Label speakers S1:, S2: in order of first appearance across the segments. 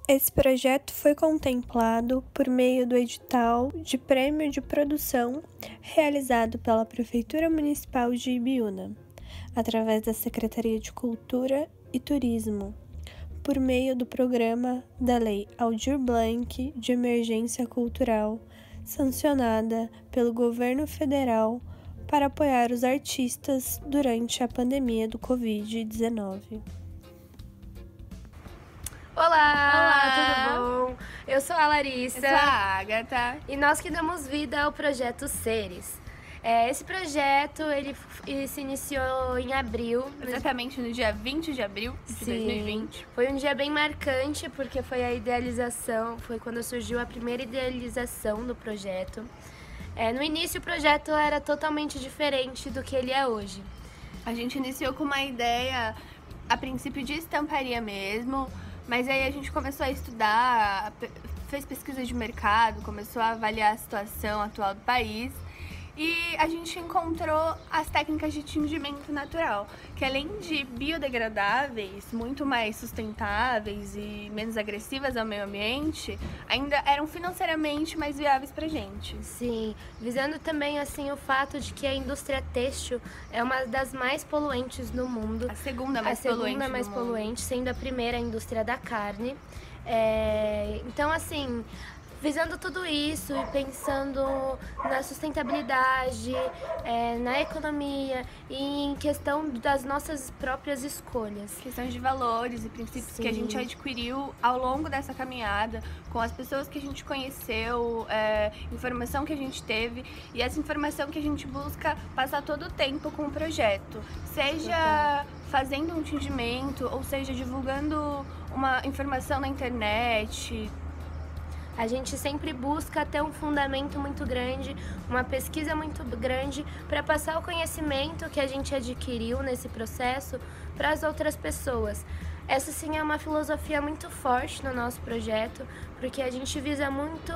S1: Esse projeto foi contemplado por meio do edital de Prêmio de Produção realizado pela Prefeitura Municipal de Ibiúna, através da Secretaria de Cultura e Turismo, por meio do programa da Lei Aldir Blanc de Emergência Cultural, sancionada pelo Governo Federal para apoiar os artistas durante a pandemia do Covid-19.
S2: Olá, tudo bom? Eu sou a Larissa.
S3: Eu sou a Agatha.
S2: E nós que damos vida ao projeto Seres. Esse projeto, ele se iniciou em abril.
S3: Exatamente no dia 20 de abril de 2020.
S2: Foi um dia bem marcante, porque foi a idealização, foi quando surgiu a primeira idealização do projeto. No início, o projeto era totalmente diferente do que ele é hoje.
S3: A gente iniciou com uma ideia, a princípio, de estamparia mesmo, mas aí a gente começou a estudar, fez pesquisa de mercado, começou a avaliar a situação atual do país e a gente encontrou as técnicas de tingimento natural, que além de biodegradáveis, muito mais sustentáveis e menos agressivas ao meio ambiente, ainda eram financeiramente mais viáveis pra gente.
S2: Sim, visando também assim o fato de que a indústria têxtil é uma das mais poluentes no mundo.
S3: A segunda mais
S2: poluente, sendo a primeira a indústria da carne. Então, assim, visando tudo isso e pensando na sustentabilidade, na economia e em questão das nossas próprias escolhas.
S3: Questão de valores e princípios que a gente adquiriu ao longo dessa caminhada, com as pessoas que a gente conheceu, informação que a gente teve e essa informação que a gente busca passar todo o tempo com o projeto. Seja fazendo um tingimento, ou seja, divulgando uma informação na internet.
S2: A gente sempre busca ter um fundamento muito grande, uma pesquisa muito grande para passar o conhecimento que a gente adquiriu nesse processo para as outras pessoas. Essa sim é uma filosofia muito forte no nosso projeto, porque a gente visa muito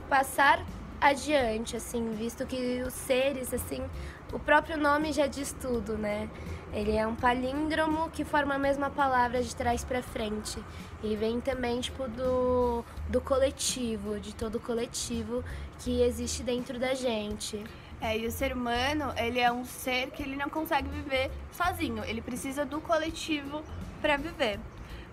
S2: passar adiante, assim, visto que os seres, assim, o próprio nome já diz tudo, né? Ele é um palíndromo que forma a mesma palavra de trás para frente. E vem também, tipo, do coletivo, de todo o coletivo que existe dentro da gente.
S3: E o ser humano, ele é um ser que ele não consegue viver sozinho. Ele precisa do coletivo para viver.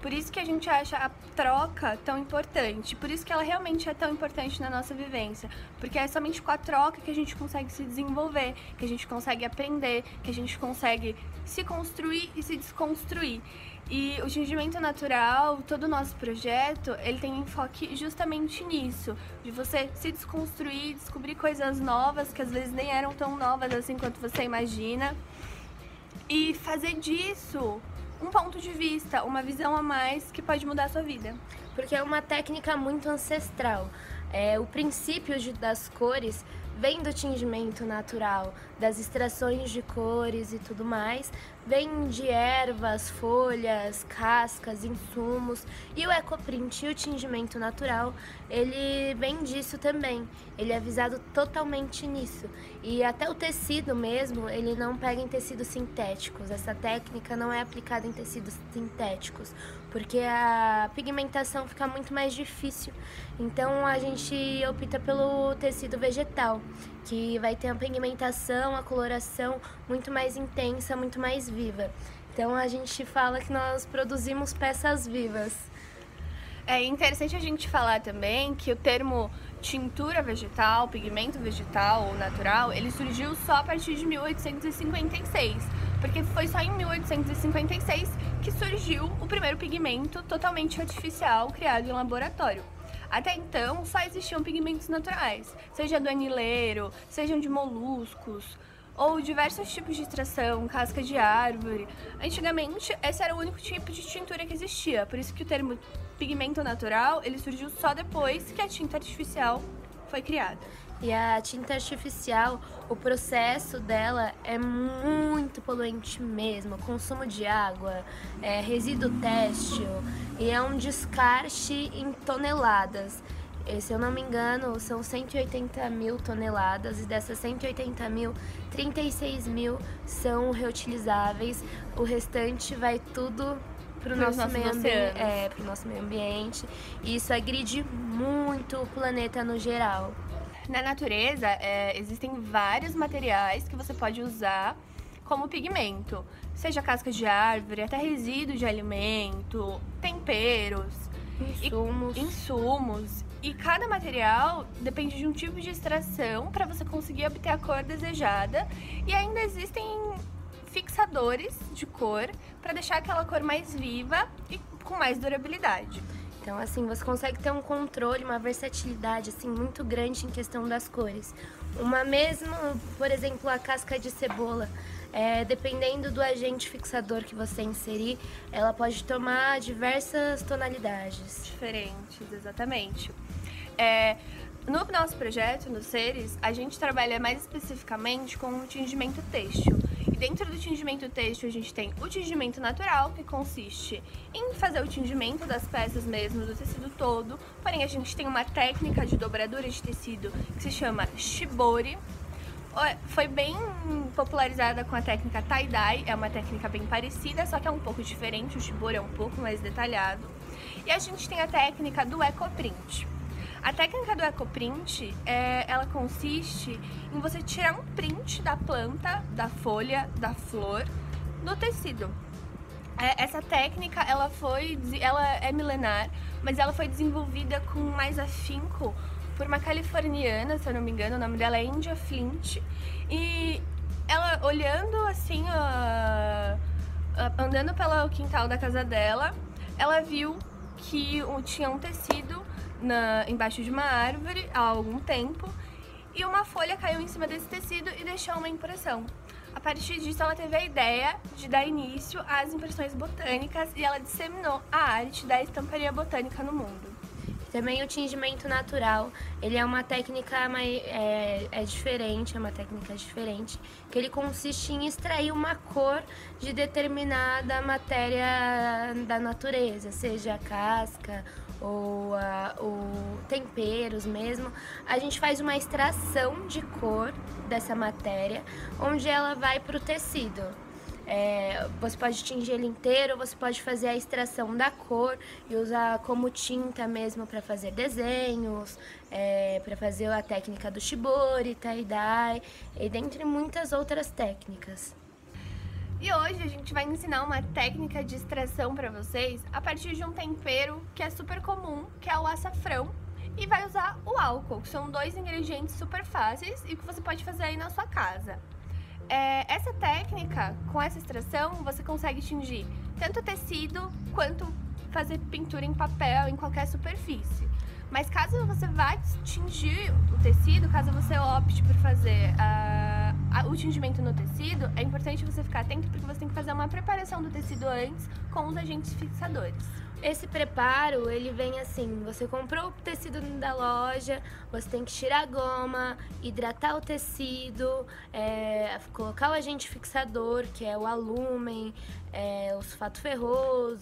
S3: Por isso que a gente acha a troca tão importante, por isso que ela realmente é tão importante na nossa vivência, porque é somente com a troca que a gente consegue se desenvolver, que a gente consegue aprender, que a gente consegue se construir e se desconstruir. E o tingimento natural, todo o nosso projeto, ele tem enfoque justamente nisso, de você se desconstruir, descobrir coisas novas, que às vezes nem eram tão novas assim quanto você imagina, e fazer disso um ponto de vista, uma visão a mais que pode mudar a sua vida.
S2: Porque é uma técnica muito ancestral. O princípio das cores vem do tingimento natural, das extrações de cores e tudo mais, vem de ervas, folhas, cascas, insumos, e o ecoprint e o tingimento natural, ele vem disso também, ele é visado totalmente nisso, e até o tecido mesmo, ele não pega em tecidos sintéticos, essa técnica não é aplicada em tecidos sintéticos, porque a pigmentação fica muito mais difícil, então a gente opta pelo tecido vegetal, que vai ter a pigmentação, a coloração muito mais intensa, muito mais viva. Então a gente fala que nós produzimos peças vivas.
S3: É interessante a gente falar também que o termo tintura vegetal, pigmento vegetal ou natural, ele surgiu só a partir de 1856, porque foi só em 1856 que surgiu o primeiro pigmento totalmente artificial criado em laboratório. Até então, só existiam pigmentos naturais, seja do anileiro, sejam de moluscos, ou diversos tipos de extração, casca de árvore. Antigamente, esse era o único tipo de tintura que existia, por isso que o termo pigmento natural, ele surgiu só depois que a tinta artificial foi criada.
S2: E a tinta artificial, o processo dela é muito poluente mesmo, consumo de água, resíduo têxtil, e é um descarte em toneladas. Se eu não me engano, são 180 mil toneladas, e dessas 180 mil, 36 mil são reutilizáveis, o restante vai tudo pro nosso meio ambiente. E isso agride muito o planeta no geral.
S3: Na natureza, existem vários materiais que você pode usar como pigmento. Seja casca de árvore, até resíduos de alimento, temperos, insumos. E cada material depende de um tipo de extração para você conseguir obter a cor desejada. E ainda existem fixadores de cor para deixar aquela cor mais viva e com mais durabilidade.
S2: Então, assim, você consegue ter um controle, uma versatilidade, assim, muito grande em questão das cores. Por exemplo, a casca de cebola, dependendo do agente fixador que você inserir, ela pode tomar diversas tonalidades.
S3: Diferentes, exatamente. No nosso projeto, no Seres, a gente trabalha mais especificamente com o tingimento têxtil. E dentro do tingimento têxtil a gente tem o tingimento natural, que consiste em fazer o tingimento das peças mesmo, do tecido todo. Porém, a gente tem uma técnica de dobradura de tecido que se chama shibori. Foi bem popularizada com a técnica tie-dye, é uma técnica bem parecida, só que é um pouco diferente, o shibori é um pouco mais detalhado. E a gente tem a técnica do ecoprint. A técnica do ecoprint, ela consiste em você tirar um print da planta, da folha, da flor, no tecido. Essa técnica, ela é milenar, mas ela foi desenvolvida com mais afinco por uma californiana, se eu não me engano, o nome dela é India Flint. E ela, olhando assim, andando pelo quintal da casa dela, ela viu que tinha um tecido embaixo de uma árvore há algum tempo e uma folha caiu em cima desse tecido e deixou uma impressão. A partir disso, ela teve a ideia de dar início às impressões botânicas e ela disseminou a arte da estamparia botânica no mundo.
S2: Também o tingimento natural, ele é uma técnica diferente, que ele consiste em extrair uma cor de determinada matéria da natureza, seja a casca ou temperos mesmo. A gente faz uma extração de cor dessa matéria, onde ela vai para o tecido. Você pode tingir ele inteiro, você pode fazer a extração da cor e usar como tinta mesmo para fazer desenhos, para fazer a técnica do shibori, tie-dye e dentre muitas outras técnicas.
S3: E hoje a gente vai ensinar uma técnica de extração para vocês a partir de um tempero que é super comum, que é o açafrão, e vai usar o álcool, que são 2 ingredientes super fáceis e que você pode fazer aí na sua casa. Essa técnica, com essa extração, você consegue tingir tanto tecido quanto fazer pintura em papel, em qualquer superfície. Mas caso você vá tingir o tecido, caso você opte por fazer o tingimento no tecido, é importante você ficar atento porque você tem que fazer uma preparação do tecido antes com os agentes fixadores.
S2: Esse preparo, ele vem assim, você comprou o tecido da loja, você tem que tirar a goma, hidratar o tecido, colocar o agente fixador, que é o alúmen, o sulfato ferroso.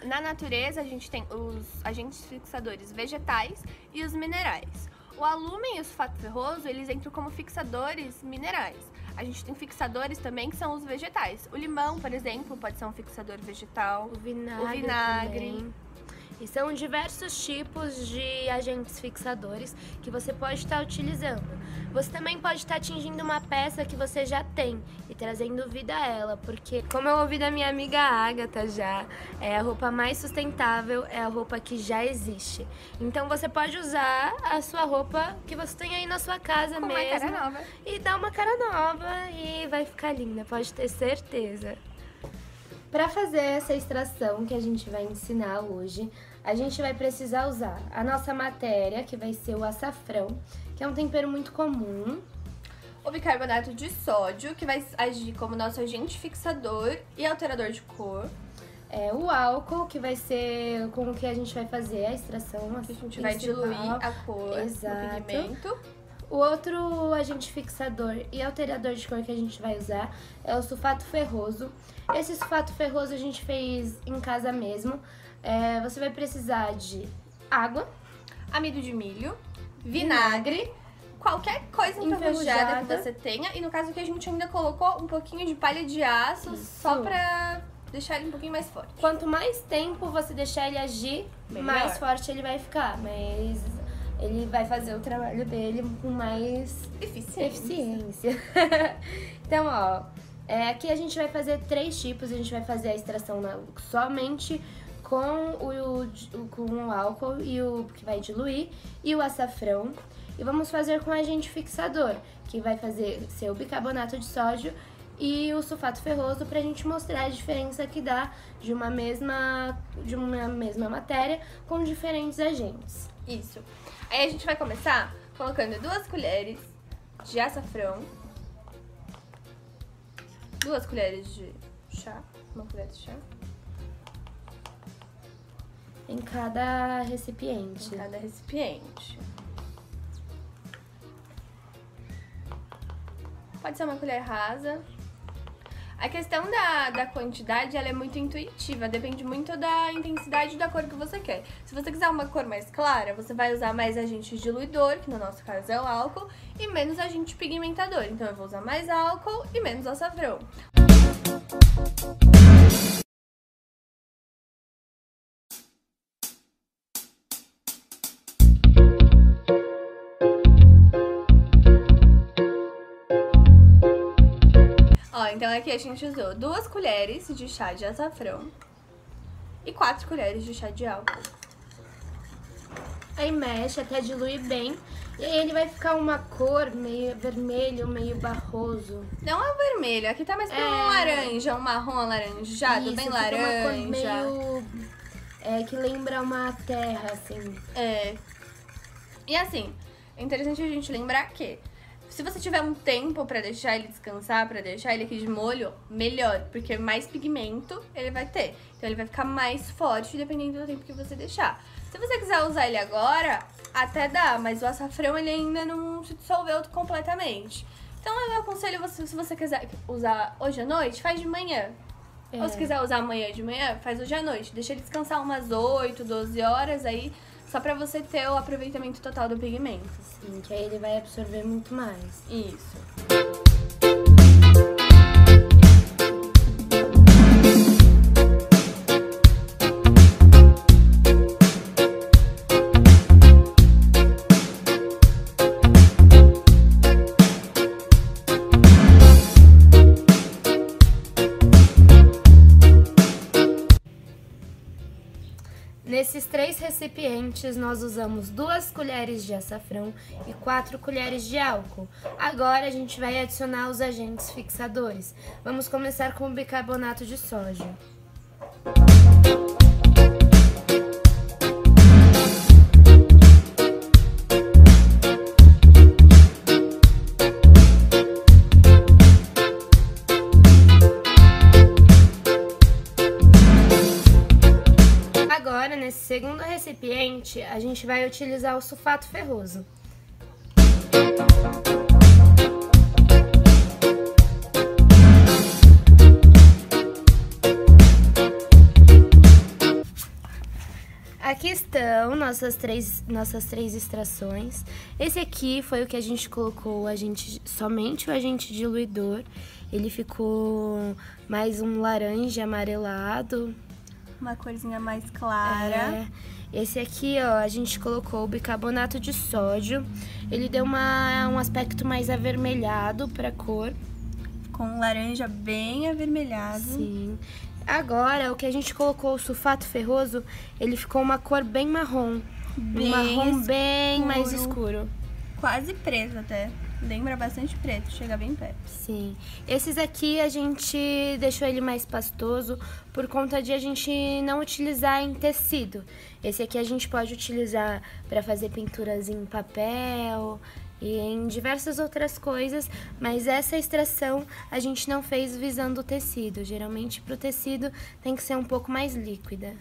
S3: Na natureza, a gente tem os agentes fixadores vegetais e os minerais. O alúmen e o sulfato ferroso, eles entram como fixadores minerais. A gente tem fixadores também que são os vegetais. O limão, por exemplo, pode ser um fixador vegetal.
S2: O vinagre. E são diversos tipos de agentes fixadores que você pode estar utilizando. Você também pode estar tingindo uma peça que você já tem e trazendo vida a ela, porque, como eu ouvi da minha amiga Agatha já, a roupa mais sustentável é a roupa que já existe. Então você pode usar a sua roupa que você tem aí na sua casa
S3: com
S2: mesmo.
S3: Uma cara nova.
S2: E dar uma cara nova e vai ficar linda, pode ter certeza. Para fazer essa extração que a gente vai ensinar hoje, a gente vai precisar usar a nossa matéria, que vai ser o açafrão, que é um tempero muito comum.
S3: O bicarbonato de sódio, que vai agir como nosso agente fixador e alterador de cor.
S2: O álcool, que vai ser com o que a gente vai fazer a extração.
S3: A gente vai diluir a cor do pigmento.
S2: O outro agente fixador e alterador de cor que a gente vai usar é o sulfato ferroso. Esse sulfato ferroso a gente fez em casa mesmo. Você vai precisar de água,
S3: amido de milho, vinagre, qualquer coisa enferrujada que você tenha. E no caso aqui a gente ainda colocou um pouquinho de palha de aço, só pra deixar ele um pouquinho mais forte.
S2: Quanto mais tempo você deixar ele agir,
S3: Melhor.
S2: mais forte ele vai ficar. Mas ele vai fazer o trabalho dele com mais eficiência. Então, ó, aqui a gente vai fazer 3 tipos. A gente vai fazer a extração somente com o álcool e o que vai diluir e o açafrão. E vamos fazer com agente fixador, que vai ser o bicarbonato de sódio e o sulfato ferroso, pra gente mostrar a diferença que dá de uma mesma matéria com diferentes agentes.
S3: Isso. Aí a gente vai começar colocando 2 colheres de açafrão, 2 colheres de chá, 1 colher de chá.
S2: Em cada recipiente.
S3: Pode ser 1 colher rasa. A questão da quantidade, ela é muito intuitiva, depende muito da intensidade da cor que você quer. Se você quiser uma cor mais clara, você vai usar mais agente diluidor, que no nosso caso é o álcool, e menos agente pigmentador. Então eu vou usar mais álcool e menos açafrão. Ó, então aqui a gente usou 2 colheres de chá de açafrão e 4 colheres de chá de álcool.
S2: Aí mexe até diluir bem. E aí ele vai ficar uma cor meio vermelho, meio barroso.
S3: Não é vermelho, aqui tá mais pra um laranja, um marrom alaranjado,
S2: Isso,
S3: bem
S2: fica
S3: laranja.
S2: uma cor meio... que lembra uma terra, assim.
S3: E assim, é interessante a gente lembrar que se você tiver um tempo pra deixar ele descansar, pra deixar ele aqui de molho, melhor, porque mais pigmento ele vai ter. Então ele vai ficar mais forte dependendo do tempo que você deixar. Se você quiser usar ele agora, até dá, mas o açafrão ele ainda não se dissolveu completamente. Então eu aconselho você, se você quiser usar hoje à noite, faz de manhã. Ou se quiser usar amanhã de manhã, faz hoje à noite. Deixa ele descansar umas 8, 12 horas aí, só pra você ter o aproveitamento total do pigmento.
S2: Sim, que aí ele vai absorver muito mais.
S3: Isso.
S2: Nesses 3 recipientes, nós usamos 2 colheres de açafrão e 4 colheres de álcool. Agora, a gente vai adicionar os agentes fixadores. Vamos começar com o bicarbonato de sódio. Agora, nesse segundo recipiente, a gente vai utilizar o sulfato ferroso. Aqui estão nossas três extrações. Esse aqui foi o que a gente colocou somente o agente diluidor. Ele ficou mais um laranja amarelado.
S3: Uma corzinha mais clara.
S2: Esse aqui, ó, a gente colocou o bicarbonato de sódio. Ele deu um aspecto mais avermelhado pra cor.
S3: Com um laranja bem avermelhado.
S2: Sim. Agora, o que a gente colocou, o sulfato ferroso, ele ficou uma cor bem marrom. Um marrom bem mais escuro.
S3: Quase preto até. Lembra bastante preto, chega bem perto.
S2: Sim. Esses aqui a gente deixou ele mais pastoso por conta de a gente não utilizar em tecido. Esse aqui a gente pode utilizar para fazer pinturas em papel e em diversas outras coisas, mas essa extração a gente não fez visando o tecido. Geralmente para o tecido tem que ser um pouco mais líquida.